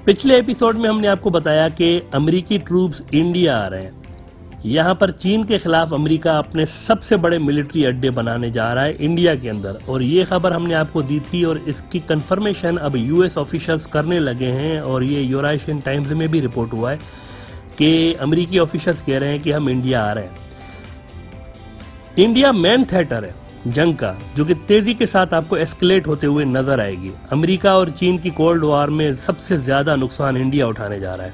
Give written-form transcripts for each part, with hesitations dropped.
पिछले एपिसोड में हमने आपको बताया कि अमेरिकी ट्रूप्स इंडिया आ रहे हैं। यहाँ पर चीन के खिलाफ अमेरिका अपने सबसे बड़े मिलिट्री अड्डे बनाने जा रहा है इंडिया के अंदर, और ये खबर हमने आपको दी थी और इसकी कंफर्मेशन अब यूएस ऑफिशियल्स करने लगे हैं। और ये यूरेशियन टाइम्स में भी रिपोर्ट हुआ है कि अमेरिकी ऑफिशियल्स कह रहे हैं कि हम इंडिया आ रहे हैं। इंडिया मेन थिएटर है जंग का, जो कि तेजी के साथ आपको एस्केलेट होते हुए नजर आएगी। अमेरिका और चीन की कोल्ड वॉर में सबसे ज्यादा नुकसान इंडिया उठाने जा रहा है।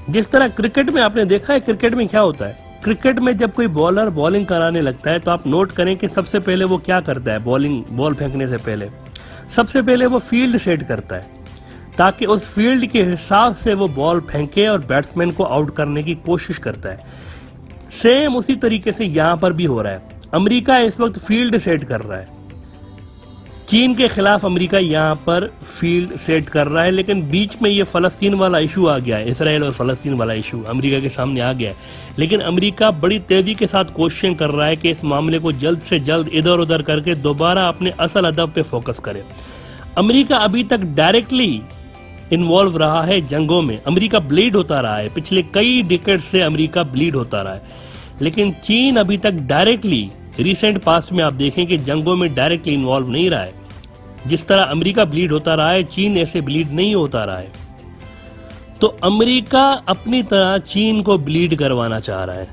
जिस तरह क्रिकेट में आपने देखा है, क्रिकेट में क्या होता है, क्रिकेट में जब कोई बॉलर बॉलिंग कराने लगता है तो आप नोट करें कि सबसे पहले वो क्या करता है। बॉल फेंकने से पहले सबसे पहले वो फील्ड सेट करता है ताकि उस फील्ड के हिसाब से वो बॉल फेंके और बैट्समैन को आउट करने की कोशिश करता है। सेम उसी तरीके से यहां पर भी हो रहा है। अमेरिका इस वक्त फील्ड सेट कर रहा है। चीन के खिलाफ अमेरिका यहां पर फील्ड सेट कर रहा है, लेकिन बीच में ये फलस्तीन वाला इशू आ गया है। इसराइल और फलस्तीन वाला इशू अमेरिका के सामने आ गया है, लेकिन अमेरिका बड़ी तेजी के साथ कोशिशें कर रहा है कि इस मामले को जल्द से जल्द इधर उधर करके दोबारा अपने असल अदब पे फोकस करे। अमेरिका अभी तक डायरेक्टली इन्वॉल्व रहा है जंगों में। अमेरिका ब्लीड होता रहा है, पिछले कई डिकेड से अमेरिका ब्लीड होता रहा है, लेकिन चीन अभी तक डायरेक्टली रिसेंट पास्ट में आप देखें कि जंगों में डायरेक्टली इन्वॉल्व नहीं रहा है। जिस तरह अमेरिका ब्लीड होता रहा है, चीन ऐसे ब्लीड नहीं होता रहा है। तो अमेरिका अपनी तरह चीन को ब्लीड करवाना चाह रहा है।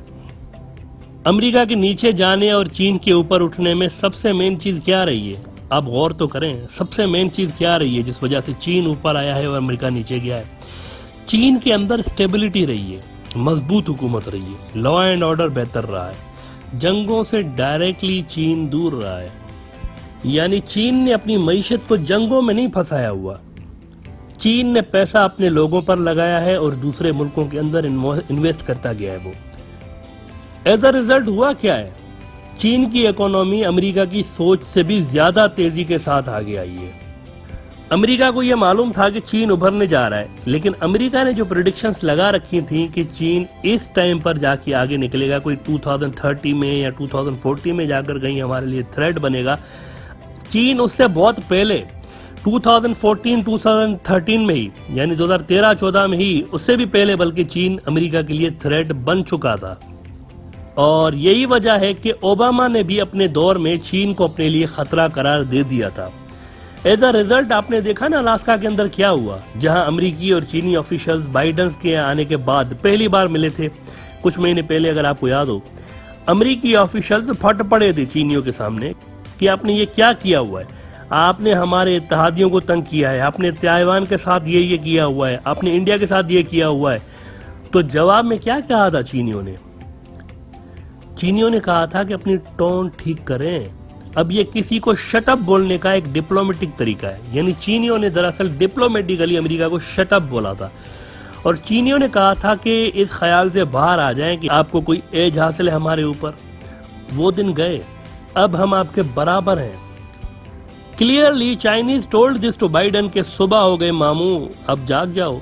अमेरिका के नीचे जाने और चीन के ऊपर उठने में सबसे मेन चीज क्या रही है, आप गौर तो करें। सबसे मेन चीज क्या रही है जिस वजह से चीन ऊपर आया है और अमेरिका नीचे गया है? चीन के अंदर स्टेबिलिटी रही है, मजबूत हुकूमत रही है, लॉ एंड ऑर्डर बेहतर रहा है, जंगों से डायरेक्टली चीन दूर रहा है। यानी चीन ने अपनी मईशत को जंगों में नहीं फंसाया हुआ। चीन ने पैसा अपने लोगों पर लगाया है और दूसरे मुल्कों के अंदर इन्वेस्ट करता गया है। वो एज अ रिजल्ट हुआ क्या है, चीन की इकोनॉमी अमेरिका की सोच से भी ज्यादा तेजी के साथ आगे आई है। अमेरिका को यह मालूम था कि चीन उभरने जा रहा है, लेकिन अमेरिका ने जो प्रेडिक्शंस लगा रखी थी कि चीन इस टाइम पर जाके आगे निकलेगा, कोई 2030 में या 2040 में जाकर कहीं हमारे लिए थ्रेट बनेगा। चीन उससे बहुत पहले 2014-2013 में ही, यानी 2013-14 में ही, उससे भी पहले बल्कि चीन अमेरिका के लिए थ्रेट बन चुका था। और यही वजह है कि ओबामा ने भी अपने दौर में चीन को अपने लिए खतरा करार दे दिया था। एज अ रिजल्ट आपने देखा ना अलास्का के अंदर क्या हुआ, जहां अमेरिकी और चीनी ऑफिशियल्स बाइडेन के आने के बाद पहली बार मिले थे कुछ महीने पहले। अगर आपको याद हो, अमेरिकी ऑफिशियल्स फट पड़े थे चीनियों के सामने कि आपने ये क्या किया हुआ है, आपने हमारे इत्तेहादियों को तंग किया है, आपने ताइवान के साथ ये किया हुआ है, आपने इंडिया के साथ ये किया हुआ है। तो जवाब में क्या कहा था चीनियों ने? चीनियों ने कहा था कि अपनी टोन ठीक करें। अब ये किसी को शट अप बोलने का एक डिप्लोमेटिक तरीका है, यानी चीनियों ने दरअसल डिप्लोमेटिकली अमेरिका को शट अप बोला था। और चीनियों ने कहा था कि इस ख्याल से बाहर आ जाएं कि आपको कोई एज हासिल है हमारे ऊपर। वो दिन गए, अब हम आपके बराबर हैं। Clearly Chinese told this to Biden के सुबह हो गए मामू, अब जाग जाओ।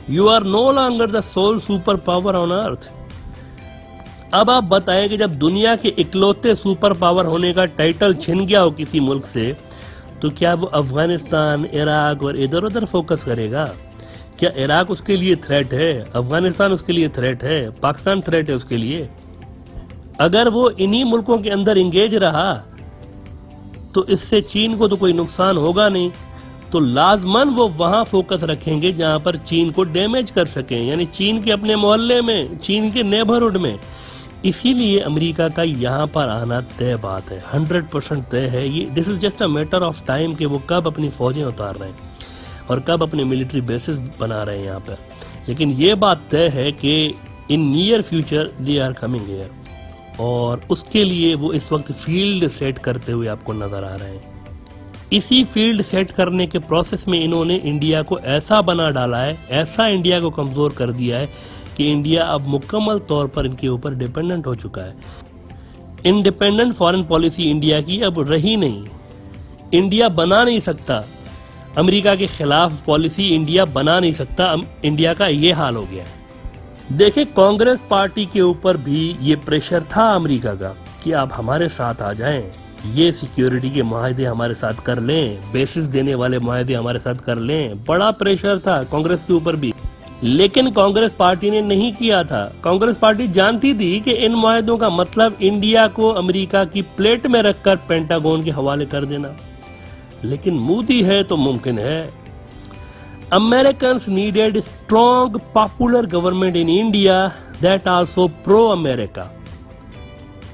You are no longer the sole super power on earth. अब आप बताएं कि जब दुनिया के इकलौते सुपर पावर होने का टाइटल छिन गया हो किसी मुल्क से, तो क्या वो अफगानिस्तान, इराक और इधर उधर फोकस करेगा? क्या इराक उसके लिए थ्रेट है? अफगानिस्तान उसके लिए थ्रेट है? पाकिस्तान थ्रेट है उसके लिए? अगर वो इन्हीं मुल्कों के अंदर इंगेज रहा तो इससे चीन को तो कोई नुकसान होगा नहीं। तो लाजमन वो वहां फोकस रखेंगे जहां पर चीन को डैमेज कर सकें, यानी चीन के अपने मोहल्ले में, चीन के नेबरहुड में। इसीलिए अमेरिका का यहाँ पर आना तय बात है, 100% तय है ये। This is just a matter of time कि वो कब अपनी फौजें उतार रहे हैं और कब अपने मिलिट्री बेसिस बना रहे हैं यहाँ पर। लेकिन ये बात तय है कि in near future they are coming here, और उसके लिए वो इस वक्त फील्ड सेट करते हुए आपको नजर आ रहे हैं। इसी फील्ड सेट करने के प्रोसेस में इन्होंने इंडिया को ऐसा बना डाला है, ऐसा इंडिया को कमजोर कर दिया है कि इंडिया अब मुकम्मल तौर पर इनके ऊपर डिपेंडेंट हो चुका है। इंडिपेंडेंट फॉरेन पॉलिसी इंडिया की अब रही नहीं। इंडिया बना नहीं सकता, अमेरिका के खिलाफ पॉलिसी इंडिया बना नहीं सकता। इंडिया का ये हाल हो गया है। देखिए, कांग्रेस पार्टी के ऊपर भी ये प्रेशर था अमेरिका का कि आप हमारे साथ आ जाएं, ये सिक्योरिटी के मुआहदे हमारे साथ कर लें, बेसिस देने वाले मुआहदे हमारे साथ कर लें। बड़ा प्रेशर था कांग्रेस के ऊपर भी, लेकिन कांग्रेस पार्टी ने नहीं किया था। कांग्रेस पार्टी जानती थी कि इन मुआहदों का मतलब इंडिया को अमेरिका की प्लेट में रखकर पेंटागन के हवाले कर देना। लेकिन मोदी है तो मुमकिन है। Americans needed strong popular government in India that also pro-America.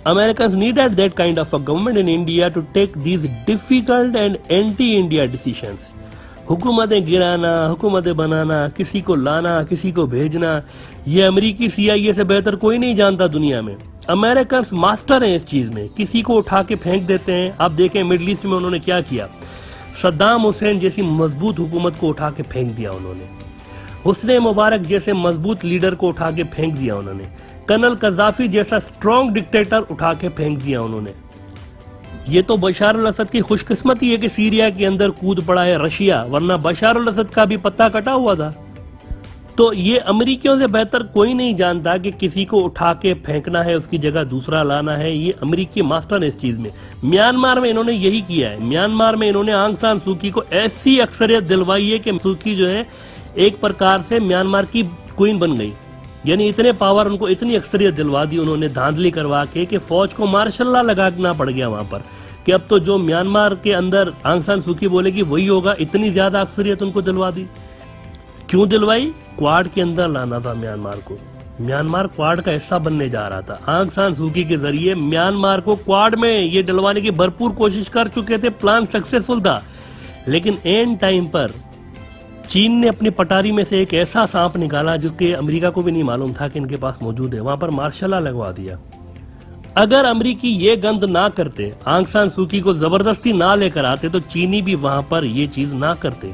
Americans needed that kind of a government in India to take these difficult and anti-India decisions. हुकूमतें गिराना, हुकूमतें बनाना, किसी को लाना, किसी को भेजना, ये अमेरिकी CIA से बेहतर कोई नहीं जानता दुनिया में। अमेरिकन मास्टर हैं इस चीज में, किसी को उठा के फेंक देते हैं। आप देखें मिडिल ईस्ट में उन्होंने क्या किया, सद्दाम हुसैन जैसी मजबूत हुकूमत को उठा के फेंक दिया उन्होंने, हुस्ने मुबारक जैसे मजबूत लीडर को उठा के फेंक दिया उन्होंने, कर्नल कजाफी जैसा स्ट्रॉन्ग डिक्टेटर उठा के फेंक दिया उन्होंने। ये तो बशार अल असद की खुशकिस्मती है कि सीरिया के अंदर कूद पड़ा है रशिया, वरना बशार अल असद का भी पत्ता कटा हुआ था। तो ये अमेरिकियों से बेहतर कोई नहीं जानता कि किसी को उठा के फेंकना है, उसकी जगह दूसरा लाना है। ये अमेरिकी मास्टर है इस चीज में। म्यांमार में इन्होंने यही किया है। म्यांमार में इन्होंने आंग सान सूकी को ऐसी अक्सरियत दिलवाई है कि सूकी जो है एक प्रकार से म्यांमार की क्वीन बन गई। यानी इतने पावर, उनको इतनी अक्सरियत दिलवा दी उन्होंने धांधली करवा के कि फौज को मार्शल लॉ लगाना पड़ गया वहां पर, कि अब तो जो म्यांमार के अंदर आंग सान सूकी बोलेगी वही होगा। इतनी ज्यादा अक्सरियत उनको दिलवा दी। क्यों दिलवाई? क्वाड के अंदर लाना था म्यांमार को। म्यांमार क्वाड का हिस्सा बनने जा रहा था। आंग सान सूकी के जरिए म्यांमार को क्वाड में ये डलवाने की भरपूर कोशिश कर चुके थे। प्लान सक्सेसफुल था, लेकिन एंड टाइम पर चीन ने अपनी पटारी में से एक ऐसा सांप निकाला जो कि अमेरिका को भी नहीं मालूम था कि इनके पास मौजूद है। वहां पर मार्शल लॉ लगवा दिया। अगर अमेरिकी ये गंद ना करते, आंग सान सूकी को जबरदस्ती ना लेकर आते, तो चीनी भी वहां पर ये चीज ना करते।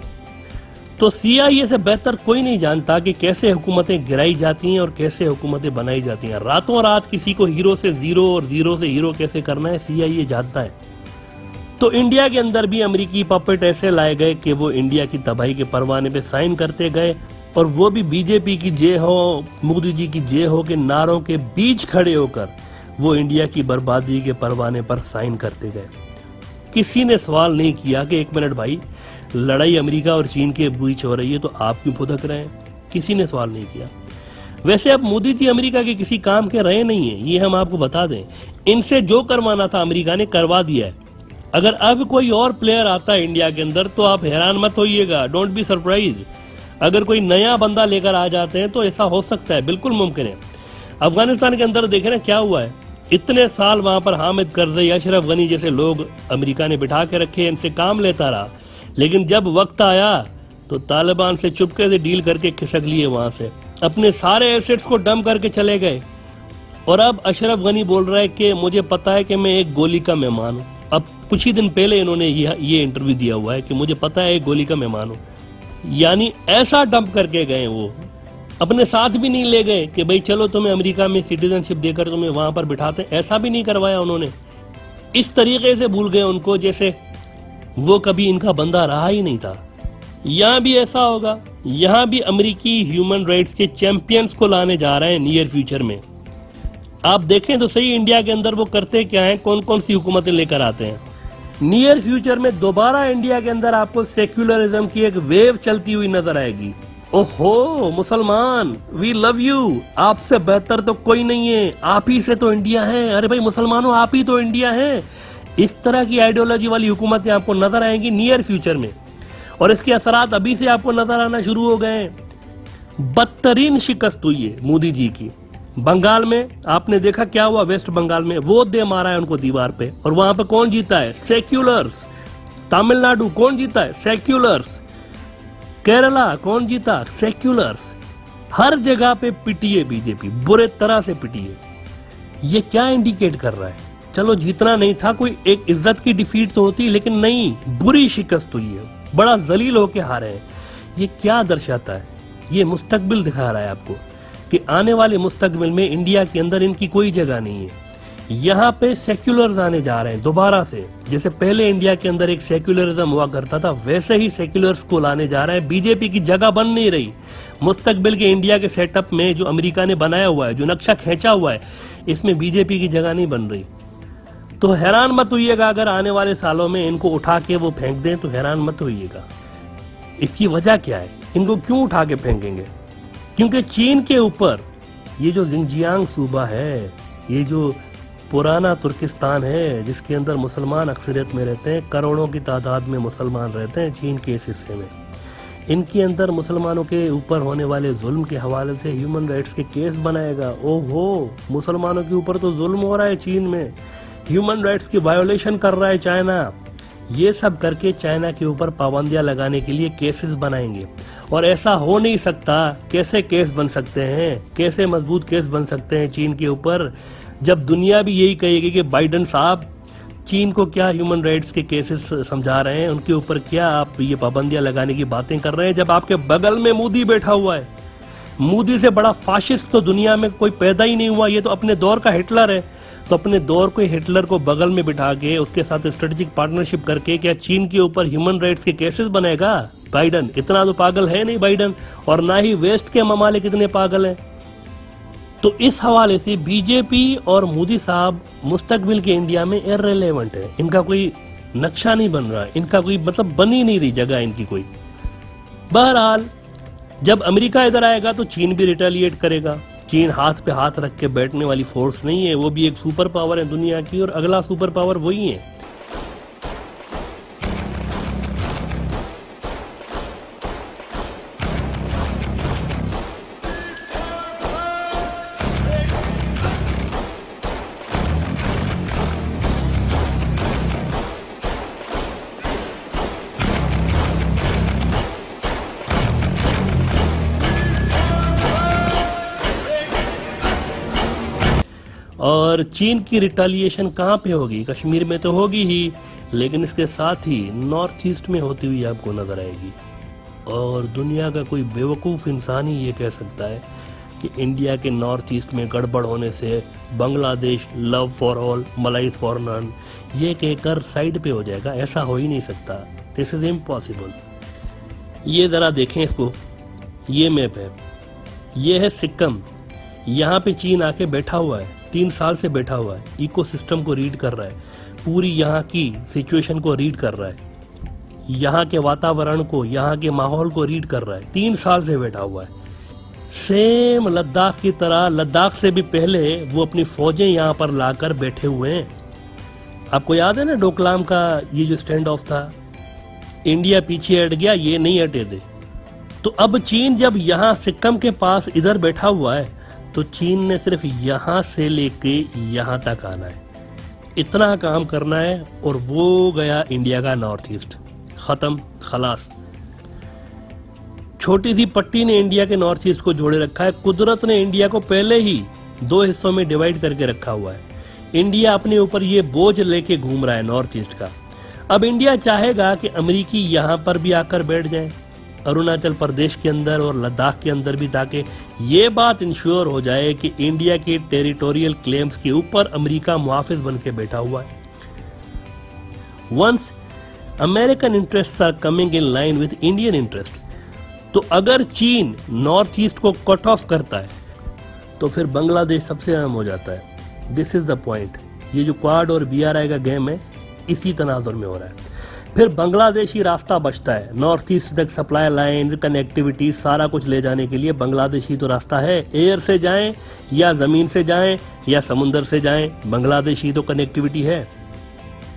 तो CIA से बेहतर कोई नहीं जानता कि कैसे हुकूमतें गिराई जाती हैं और कैसे हुकूमतें बनाई जाती हैं। रातों रात किसी को हीरो से जीरो और जीरो से हीरो कैसे करना है CIA जानता है। तो इंडिया के अंदर भी अमेरिकी पपेट ऐसे लाए गए कि वो इंडिया की तबाही के परवाने पे साइन करते गए, और वो भी बीजेपी की जय हो, मोदी जी की जय हो के नारों के बीच खड़े होकर वो इंडिया की बर्बादी के परवाने पर साइन करते गए। किसी ने सवाल नहीं किया कि एक मिनट भाई, लड़ाई अमेरिका और चीन के बीच हो रही है तो आप क्यों फुदक रहे हैं? किसी ने सवाल नहीं किया। वैसे अब मोदी जी अमेरिका के किसी काम के रहे नहीं है, ये हम आपको बता दें। इनसे जो करवाना था अमेरिका ने करवा दिया है। अगर अब कोई और प्लेयर आता है इंडिया के अंदर तो आप हैरान मत होइएगा, डोंट बी सरप्राइज। अगर कोई नया बंदा लेकर आ जाते हैं तो ऐसा हो सकता है, बिल्कुल मुमकिन है। अफगानिस्तान के अंदर देखे ना क्या हुआ है, इतने साल वहां पर हामिद करज़ई, अशरफ गनी जैसे लोग अमेरिका ने बिठा के रखे, इनसे काम लेता रहा, लेकिन जब वक्त आया तो तालिबान से चुपके से डील करके खिसक लिए, वहां से अपने सारे एसेट्स को डंप करके चले गए। और अब अशरफ गनी बोल रहा है कि मुझे पता है कि मैं एक गोली का मेहमान हूं। अब कुछ ही दिन पहले इन्होंने ये इंटरव्यू दिया हुआ है कि मुझे पता है एक गोली का मेहमान हूं। यानी ऐसा डंप करके गए, वो अपने साथ भी नहीं ले गए कि भाई चलो तुम्हें अमेरिका में सिटीजनशिप देकर तुम्हें वहां पर बिठाते, ऐसा भी नहीं करवाया उन्होंने। इस तरीके से भूल गए उनको जैसे वो कभी इनका बंदा रहा ही नहीं था। यहाँ भी ऐसा होगा, यहाँ भी अमेरिकी ह्यूमन राइट्स के चैंपियंस को लाने जा रहे हैं नियर फ्यूचर में। आप देखें तो सही इंडिया के अंदर वो करते क्या हैं, कौन कौन सी हुकूमतें लेकर आते हैं। नियर फ्यूचर में दोबारा इंडिया के अंदर आपको सेक्युलरिज्म की एक वेव चलती हुई नजर आएगी। ओहो मुसलमान, वी लव यू, आपसे बेहतर तो कोई नहीं है, आप ही से तो इंडिया है। अरे भाई मुसलमानों, आप ही तो इंडिया है। इस तरह की आइडियोलॉजी वाली हुकूमतें आपको नजर आएंगी नियर फ्यूचर में, और इसके असरात अभी से आपको नजर आना शुरू हो गए हैं। बदतरीन शिकस्त हुई है मोदी जी की। बंगाल में आपने देखा क्या हुआ, वेस्ट बंगाल में वो दे मारा है उनको दीवार पे, और वहां पे कौन जीता है? सेक्युलर्स। तमिलनाडु कौन जीता है? सेक्युलर्स। केरला कौन जीता? सेक्युलर्स। हर जगह पे पिटी है बीजेपी, बुरे तरह से पिटी है। ये क्या इंडिकेट कर रहा है? चलो जीतना नहीं था, कोई एक इज्जत की डिफीट तो होती, लेकिन नहीं, बुरी शिकस्त हुई है, बड़ा जलील होके हारे हैं। ये क्या दर्शाता है? ये मुस्तकबिल दिखा रहा है आपको कि आने वाले मुस्तकबिल में इंडिया के अंदर इनकी कोई जगह नहीं है। यहाँ पे सेक्युलर्स आने जा रहे हैं दोबारा से। जैसे पहले इंडिया के अंदर एक सेक्युलरिज्म हुआ करता था, वैसे ही सेक्युलर्स को लाने जा रहे हैं। बीजेपी की जगह बन नहीं रही मुस्तकबिल के इंडिया के सेटअप में। जो अमेरिका ने बनाया हुआ है, जो नक्शा खींचा हुआ है, इसमें बीजेपी की जगह नहीं बन रही। तो हैरान मत होइएगा अगर आने वाले सालों में इनको उठा के वो फेंक दें, तो हैरान मत होइएगा। इसकी वजह क्या है, इनको क्यों उठा के फेंकेंगे? क्योंकि चीन के ऊपर ये जो जिंजियांग सूबा है, ये जो पुराना तुर्किस्तान है जिसके अंदर मुसलमान अक्सरियत में रहते हैं, करोड़ों की तादाद में मुसलमान रहते हैं चीन के इस हिस्से में, इनके अंदर मुसलमानों के ऊपर होने वाले जुल्म के हवाले से ह्यूमन राइट्स के केस बनाएगा। ओहो, मुसलमानों के ऊपर तो जुल्म हो रहा है चीन में, ह्यूमन राइट्स की वायोलेशन कर रहा है चाइना। ये सब करके चाइना के ऊपर पाबंदियां लगाने के लिए केसेस बनाएंगे। और ऐसा हो नहीं सकता। कैसे केस बन सकते हैं, कैसे मजबूत केस बन सकते हैं चीन के ऊपर, जब दुनिया भी यही कहेगी कि बाइडेन साहब चीन को क्या ह्यूमन राइट्स के केसेस समझा रहे हैं, उनके ऊपर क्या आप ये पाबंदियां लगाने की बातें कर रहे हैं, जब आपके बगल में मोदी बैठा हुआ है। मोदी से बड़ा फाशिस्ट तो दुनिया में कोई पैदा ही नहीं हुआ, ये तो अपने दौर का हिटलर है। तो अपने दौर के हिटलर को बगल में बिठा के उसके साथ स्ट्रेटेजिक पार्टनरशिप करके क्या चीन के ऊपर ह्यूमन राइट्स के केसेस बनाएगा बाइडेन? इतना तो पागल है नहीं बाइडेन, और ना ही वेस्ट के ममालिक इतने पागल हैं। तो इस हवाले से बीजेपी और मोदी साहब मुस्तकबिल के इंडिया में इररिलेवेंट है। इनका कोई नक्शा नहीं बन रहा, इनका कोई मतलब बन ही नहीं रही जगह इनकी कोई। बहरहाल जब अमेरिका इधर आएगा तो चीन भी रिटेलिएट करेगा। चीन हाथ पे हाथ रख के बैठने वाली फोर्स नहीं है, वो भी एक सुपर पावर है दुनिया की, और अगला सुपर पावर वही है। और चीन की रिटेलिएशन कहाँ पे होगी? कश्मीर में तो होगी ही, लेकिन इसके साथ ही नॉर्थ ईस्ट में होती हुई आपको नजर आएगी। और दुनिया का कोई बेवकूफ़ इंसान ही ये कह सकता है कि इंडिया के नॉर्थ ईस्ट में गड़बड़ होने से Bangladesh love for all malice for none ये कहकर साइड पे हो जाएगा। ऐसा हो ही नहीं सकता, दिस इज इम्पॉसिबल। ये ज़रा देखें इसको, ये मैप है, ये है सिक्किम। यहाँ पे चीन आके बैठा हुआ है, 3 साल से बैठा हुआ है, इकोसिस्टम को रीड कर रहा है, पूरी यहाँ की सिचुएशन को रीड कर रहा है, यहाँ के वातावरण को, यहाँ के माहौल को रीड कर रहा है। 3 साल से बैठा हुआ है। सेम लद्दाख की तरह, लद्दाख से भी पहले वो अपनी फौजें यहाँ पर लाकर बैठे हुए हैं। आपको याद है ना डोकलाम का ये जो स्टैंड ऑफ था, इंडिया पीछे हट गया, ये नहीं हटे थे। तो अब चीन जब यहाँ सिक्किम के पास इधर बैठा हुआ है, तो चीन ने सिर्फ यहां से लेके यहां तक आना है, इतना काम करना है, और वो गया इंडिया का नॉर्थ ईस्ट। खत्म, खलास। छोटी सी पट्टी ने इंडिया के नॉर्थ ईस्ट को जोड़े रखा है। कुदरत ने इंडिया को पहले ही 2 हिस्सों में डिवाइड करके रखा हुआ है। इंडिया अपने ऊपर ये बोझ लेके घूम रहा है नॉर्थ ईस्ट का। अब इंडिया चाहेगा कि अमेरिकी यहां पर भी आकर बैठ जाए, अरुणाचल प्रदेश के अंदर और लद्दाख के अंदर भी, ताकि ये बात इंश्योर हो जाए कि इंडिया के टेरिटोरियल क्लेम्स के ऊपर अमेरिका मुहाफिज बन के बैठा हुआ है। Once American interests are coming in line with Indian interests, तो अगर चीन नॉर्थ ईस्ट को कट ऑफ करता है तो फिर बांग्लादेश सबसे अहम हो जाता है। This is the point. ये जो क्वाड और BRI का गेम है, इसी तनाजुर में हो रहा है। फिर बांग्लादेश ही रास्ता बचता है नॉर्थ ईस्ट तक, सप्लाई लाइन, कनेक्टिविटी, सारा कुछ ले जाने के लिए बांग्लादेश ही तो रास्ता है। एयर से जाएं या जमीन से जाएं या समुंदर से जाएं, बांग्लादेश ही तो कनेक्टिविटी है।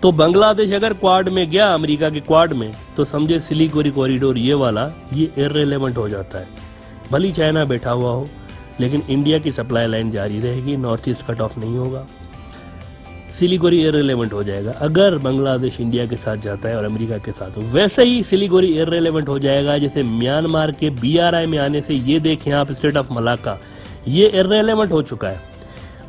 तो बांग्लादेश अगर क्वाड में गया, अमेरिका के क्वाड में, तो समझे सिलीगुड़ी कॉरिडोर ये वाला, ये इररिलेवेंट हो जाता है। भली चाइना बैठा हुआ हो, लेकिन इंडिया की सप्लाई लाइन जारी रहेगी, नॉर्थ ईस्ट कट ऑफ नहीं होगा। सिलीगुड़ी इररिलेवेंट हो जाएगा अगर बांग्लादेश इंडिया के साथ जाता है और अमेरिका के साथ। वैसे ही सिलीगुड़ी इररिलेवेंट हो जाएगा जैसे म्यांमार के BRI में आने से, ये देखें आप, स्टेट ऑफ मलाका, ये इररिलेवेंट हो चुका है।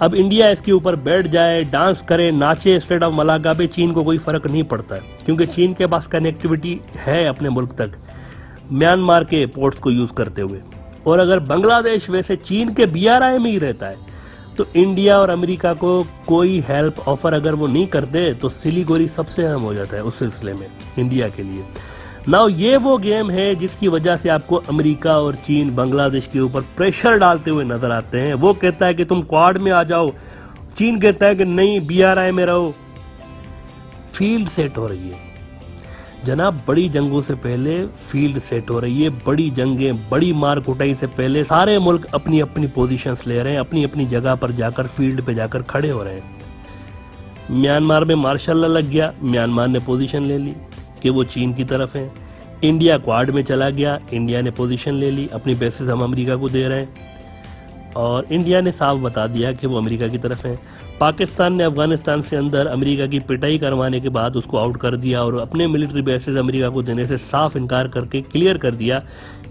अब इंडिया इसके ऊपर बैठ जाए, डांस करे, नाचे स्टेट ऑफ मलाका पे, चीन को कोई फर्क नहीं पड़ता है, क्योंकि चीन के पास कनेक्टिविटी है अपने मुल्क तक म्यांमार के पोर्ट्स को यूज करते हुए। और अगर बांग्लादेश वैसे चीन के BRI में ही रहता है, तो इंडिया और अमेरिका को कोई हेल्प ऑफर अगर वो नहीं करते, तो सिलीगुड़ी सबसे अहम हो जाता है उस सिलसिले में इंडिया के लिए। नाउ ये वो गेम है जिसकी वजह से आपको अमेरिका और चीन बांग्लादेश के ऊपर प्रेशर डालते हुए नजर आते हैं। वो कहता है कि तुम क्वाड में आ जाओ, चीन कहता है कि नहीं BRI में रहो, फील्ड सेट हो रही है जनाब। बड़ी जंगों से पहले फील्ड सेट हो रही है, बड़ी जंगें, बड़ी मार कुटाई से पहले सारे मुल्क अपनी अपनी पोजीशंस ले रहे हैं, अपनी अपनी जगह पर जाकर फील्ड पे जाकर खड़े हो रहे हैं। म्यांमार में मार्शल लॉ लग गया, म्यांमार ने पोजीशन ले ली कि वो चीन की तरफ है। इंडिया क्वाड में चला गया, इंडिया ने पोजीशन ले ली, अपनी बेसिस हम अमेरिका को दे रहे हैं और इंडिया ने साफ बता दिया कि वो अमेरिका की तरफ है। पाकिस्तान ने अफगानिस्तान से अंदर अमेरिका की पिटाई करवाने के बाद उसको आउट कर दिया और अपने मिलिट्री बेसिस अमेरिका को देने से साफ इनकार करके क्लियर कर दिया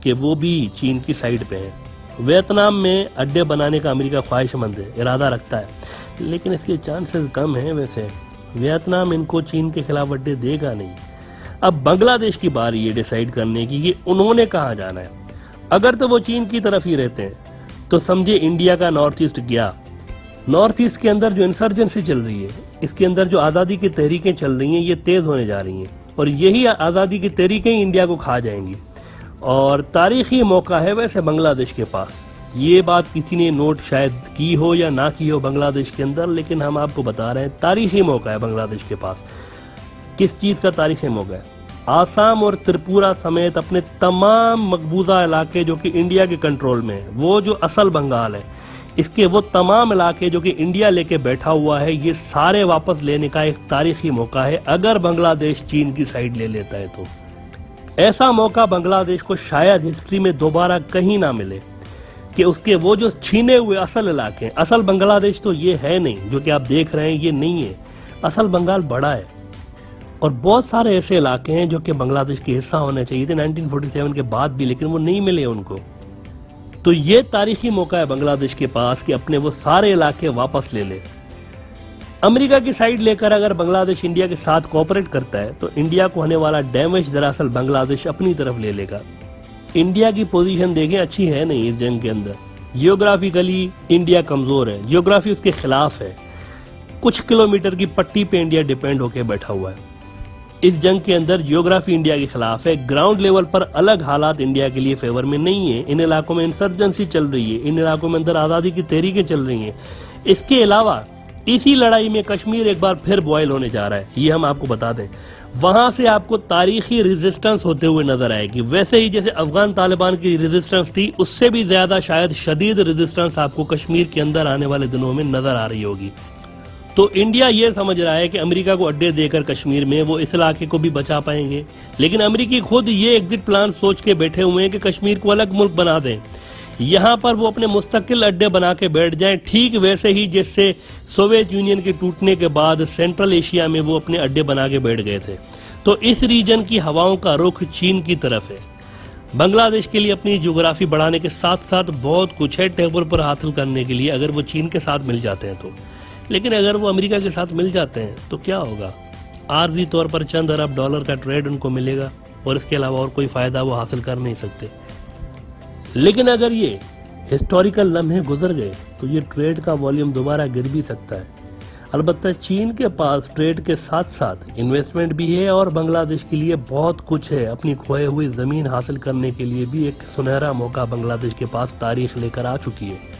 कि वो भी चीन की साइड पे है। वियतनाम में अड्डे बनाने का अमेरिका ख्वाहिशमंद है, इरादा रखता है, लेकिन इसके चांसेस कम हैं। वैसे वियतनाम इनको चीन के खिलाफ अड्डे देगा नहीं। अब बांग्लादेश की बारी ये डिसाइड करने की कि उन्होंने कहाँ जाना है। अगर तो वो चीन की तरफ ही रहते हैं तो समझे इंडिया का नॉर्थ ईस्ट गया। नॉर्थ ईस्ट के अंदर जो इंसर्जेंसी चल रही है, इसके अंदर जो आज़ादी की तहरीकें चल रही हैं, ये तेज होने जा रही हैं और यही आज़ादी की तहरीकें इंडिया को खा जाएंगी। और तारीखी मौका है वैसे बांग्लादेश के पास। ये बात किसी ने नोट शायद की हो या ना की हो बांग्लादेश के अंदर, लेकिन हम आपको बता रहे हैं तारीखी मौका है बांग्लादेश के पास। किस चीज का तारीखी मौका है? आसाम और त्रिपुरा समेत अपने तमाम मकबूजा इलाके जो कि इंडिया के कंट्रोल में है, वो जो असल बंगाल है, इसके वो तमाम इलाके जो कि इंडिया लेके बैठा हुआ है, ये सारे वापस लेने का एक तारीखी मौका है अगर बांग्लादेश चीन की साइड ले लेता है तो। ऐसा मौका बांग्लादेश को शायद हिस्ट्री में दोबारा कहीं ना मिले कि उसके वो जो छीने हुए असल इलाके, असल बांग्लादेश तो ये है नहीं जो कि आप देख रहे हैं, ये नहीं है। असल बंगाल बड़ा है और बहुत सारे ऐसे इलाके हैं जो कि बांग्लादेश के हिस्सा होने चाहिए थे 1947 के बाद भी, लेकिन वो नहीं मिले उनको। तो ये तारीखी मौका है बांग्लादेश के पास कि अपने वो सारे इलाके वापस ले ले। अमेरिका की साइड लेकर अगर बांग्लादेश इंडिया के साथ कोऑपरेट करता है तो इंडिया को होने वाला डैमेज दरअसल बांग्लादेश अपनी तरफ ले लेगा। इंडिया की पोजीशन देखें, अच्छी है नहीं इस जंग के अंदर। जियोग्राफिकली इंडिया कमजोर है, जियोग्राफी उसके खिलाफ है। कुछ किलोमीटर की पट्टी पे इंडिया डिपेंड होकर बैठा हुआ है। इस जंग के अंदर जियोग्राफी इंडिया के खिलाफ है। ग्राउंड लेवल पर अलग हालात इंडिया के लिए फेवर में नहीं है। इन इलाकों में इंसर्जेंसी चल रही है, इन इलाकों में अंदर आजादी की तहरीकें चल रही हैं। इसके अलावा इसी लड़ाई में कश्मीर एक बार फिर बॉयल होने जा रहा है, ये हम आपको बता दें। वहां से आपको तारीखी रेजिस्टेंस होते हुए नजर आएगी। वैसे ही जैसे अफगान तालिबान की रेजिस्टेंस थी, उससे भी ज्यादा शायद शदीद रेजिस्टेंस आपको कश्मीर के अंदर आने वाले दिनों में नजर आ रही होगी। तो इंडिया ये समझ रहा है कि अमेरिका को अड्डे देकर कश्मीर में वो इस इलाके को भी बचा पाएंगे, लेकिन अमेरिकी खुद ये एग्जिट प्लान सोच के बैठे हुए हैं कि कश्मीर को अलग मुल्क बना दें, यहाँ पर वो अपने मुस्तकिल अड्डे बना के बैठ जाएं, ठीक वैसे ही जिससे सोवियत यूनियन के टूटने के बाद सेंट्रल एशिया में वो अपने अड्डे बना के बैठ गए थे। तो इस रीजन की हवाओं का रुख चीन की तरफ है। बांग्लादेश के लिए अपनी ज्योग्राफी बढ़ाने के साथ साथ बहुत कुछ है टेबल पर हासिल करने के लिए, अगर वो चीन के साथ मिल जाते हैं तो। लेकिन अगर वो अमेरिका के साथ मिल जाते हैं तो क्या होगा? आर्जी तौर पर चंद अरब डॉलर का ट्रेड उनको मिलेगा और इसके अलावा और कोई फायदा वो हासिल कर नहीं सकते। लेकिन अगर ये हिस्टोरिकल लम्हे गुजर गए तो ये ट्रेड का वॉल्यूम दोबारा गिर भी सकता है। अलबत्ता चीन के पास ट्रेड के साथ साथ इन्वेस्टमेंट भी है और बांग्लादेश के लिए बहुत कुछ है। अपनी खोए हुई जमीन हासिल करने के लिए भी एक सुनहरा मौका बांग्लादेश के पास तारीख लेकर आ चुकी है।